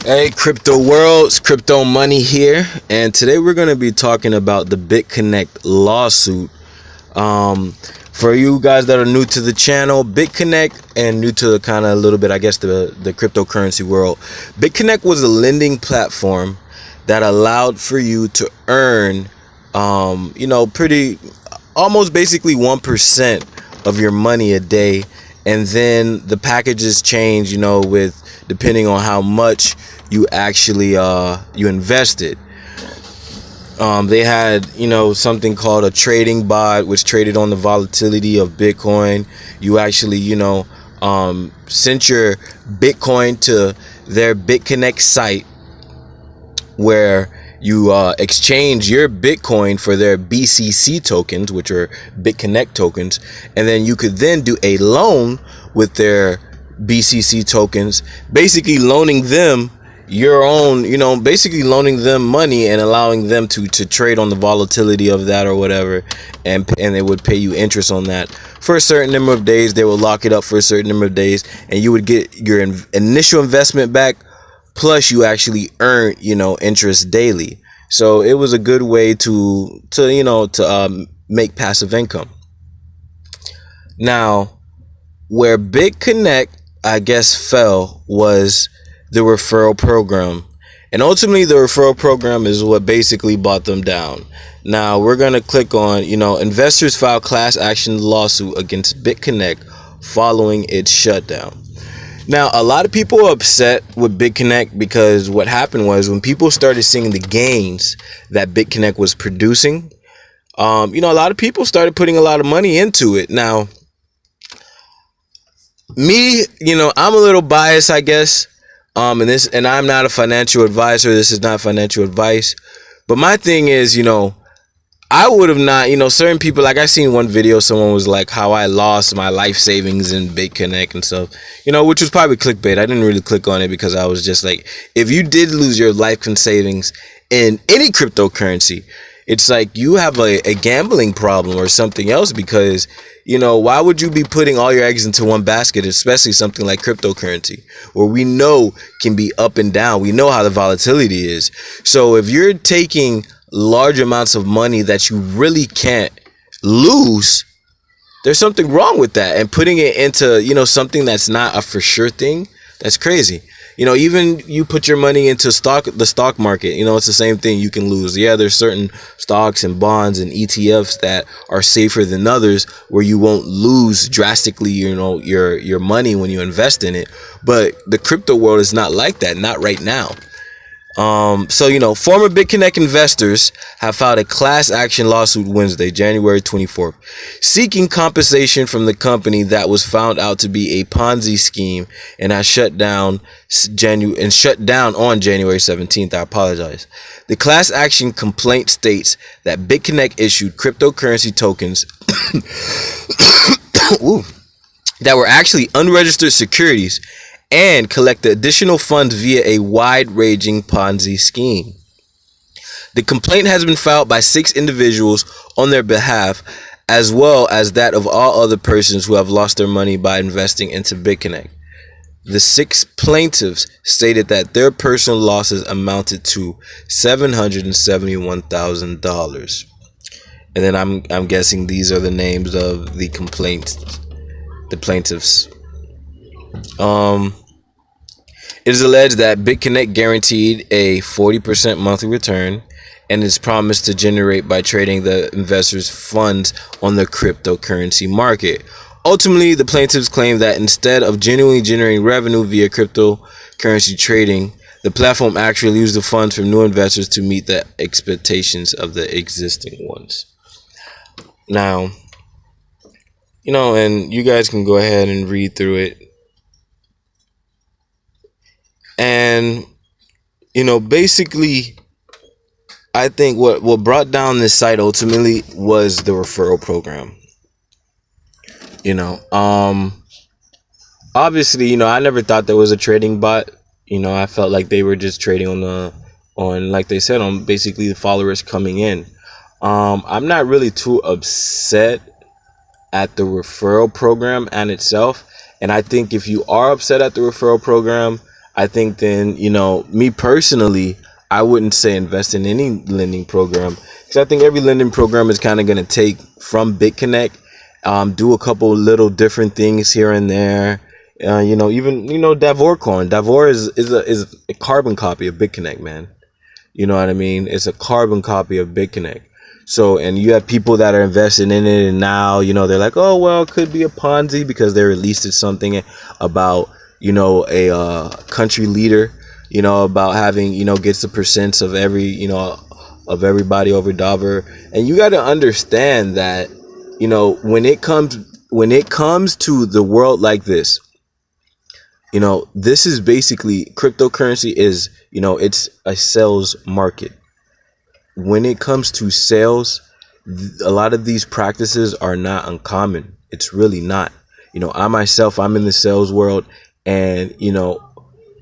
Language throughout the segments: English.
Hey, crypto worlds, crypto money here, and today we're going to be talking about the Bitconnect lawsuit. For you guys that are new to the channel, Bitconnect, and new to the kind of a little bit, I guess, the cryptocurrency world, Bitconnect was a lending platform that allowed for you to earn, pretty almost basically 1% of your money a day, and then the packages change, with depending on how much you actually you invested. They had something called a trading bot, which traded on the volatility of Bitcoin. You actually sent your Bitcoin to their Bitconnect site, where you exchange your Bitcoin for their BCC tokens, which are Bitconnect tokens, and then you could then do a loan with their BCC tokens, basically loaning them your own, basically loaning them money and allowing them to trade on the volatility of that or whatever, and they would pay you interest on that for a certain number of days. They will lock it up for a certain number of days, and you would get your initial investment back, plus you actually earn interest daily. So it was a good way to make passive income. Now, where Bitconnect, I guess, fell was the referral program, and ultimately the referral program is what basically brought them down. Now we're going to click on investors file class action lawsuit against Bitconnect following its shutdown. Now, a lot of people are upset with Bitconnect because what happened was, when people started seeing the gains that Bitconnect was producing, a lot of people started putting a lot of money into it. Now, me, I'm a little biased, I guess. And I'm not a financial advisor. This is not financial advice. But my thing is, I would have not, certain people, like I seen one video, someone was like, how I lost my life savings in Bitconnect and stuff, which was probably clickbait. I didn't really click on it because I was just like, if you did lose your life savings in any cryptocurrency, it's like you have a gambling problem or something else, because why would you be putting all your eggs into one basket, especially something like cryptocurrency, where we know can be up and down. We know how the volatility is. So if you're taking large amounts of money that you really can't lose, there's something wrong with that, and putting it into something that's not a for sure thing, that's crazy. Even you put your money into the stock market, it's the same thing. You can lose. Yeah, there's certain stocks and bonds and ETFs that are safer than others, where you won't lose drastically, your money when you invest in it. But the crypto world is not like that, not right now. Former Bitconnect investors have filed a class action lawsuit Wednesday, January 24th, seeking compensation from the company that was found out to be a Ponzi scheme and has shut down on January 17th. I apologize. The class action complaint states that Bitconnect issued cryptocurrency tokens that were actually unregistered securities and collect additional funds via a wide-ranging Ponzi scheme. The complaint has been filed by 6 individuals on their behalf, as well as that of all other persons who have lost their money by investing into Bitconnect. The 6 plaintiffs stated that their personal losses amounted to $771,000. And then I'm guessing these are the names of the plaintiffs. It is alleged that Bitconnect guaranteed a 40% monthly return and is promised to generate by trading the investors' funds on the cryptocurrency market. Ultimately, the plaintiffs claim that instead of genuinely generating revenue via cryptocurrency trading, the platform actually used the funds from new investors to meet the expectations of the existing ones. Now, and you guys can go ahead and read through it. And basically, I think what brought down this site ultimately was the referral program. Obviously, I never thought there was a trading bot. I felt like they were just trading on like they said, on basically the followers coming in. I'm not really too upset at the referral program and itself. And I think if you are upset at the referral program, I think then, me personally, I wouldn't say invest in any lending program, because I think every lending program is kind of going to take from Bitconnect, do a couple little different things here and there. Even Davor coin. Davor is a carbon copy of Bitconnect, man. You know what I mean? It's a carbon copy of Bitconnect. So, and you have people that are investing in it, and now, they're like, oh, well, it could be a Ponzi because they released something about, a country leader, about having, gets the percents of every, of everybody over Dover. And you got to understand that, when it comes to the world like this, this is basically cryptocurrency is, it's a sales market. When it comes to sales, a lot of these practices are not uncommon. It's really not. I myself, I'm in the sales world, and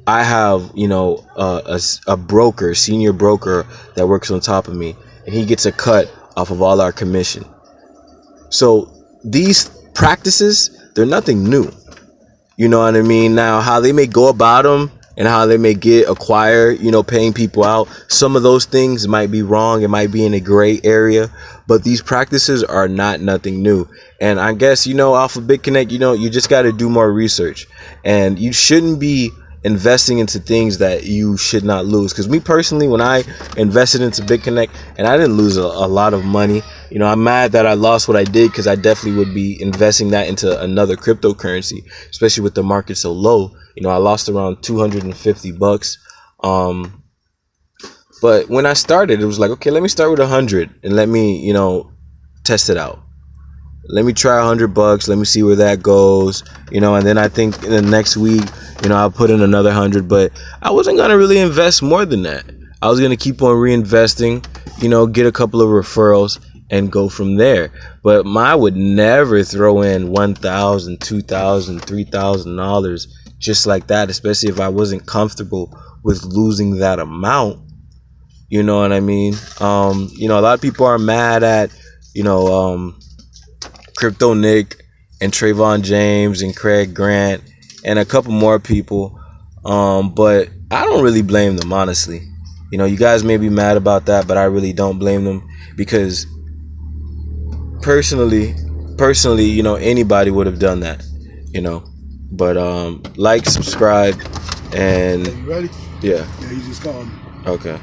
I have a broker, senior broker that works on top of me, and he gets a cut off of all our commission. So these practices, they're nothing new. You know what I mean? Now, how they may go about them and how they may acquire, paying people out, some of those things might be wrong. It might be in a gray area, but these practices are nothing new. And I guess, off of Bitconnect, you just got to do more research, and you shouldn't be investing into things that you should not lose. Because me personally, when I invested into Bitconnect, and I didn't lose a lot of money, I'm mad that I lost what I did, because I definitely would be investing that into another cryptocurrency, especially with the market so low. I lost around $250. But when I started, it was like, okay, let me start with 100 and let me, test it out. Let me try $100. Let me see where that goes, and then I think in the next week, I'll put in another 100. But I wasn't going to really invest more than that. I was going to keep on reinvesting, get a couple of referrals and go from there. But I would never throw in $1,000, $2,000, $3,000 just like that, especially if I wasn't comfortable with losing that amount. You know what I mean? A lot of people are mad at, Crypto Nick and Trayvon James and Craig Grant and a couple more people. But I don't really blame them, honestly. You guys may be mad about that, but I really don't blame them, because personally, anybody would have done that, But like, subscribe, and You ready? yeah. Yeah, you just called me. Okay.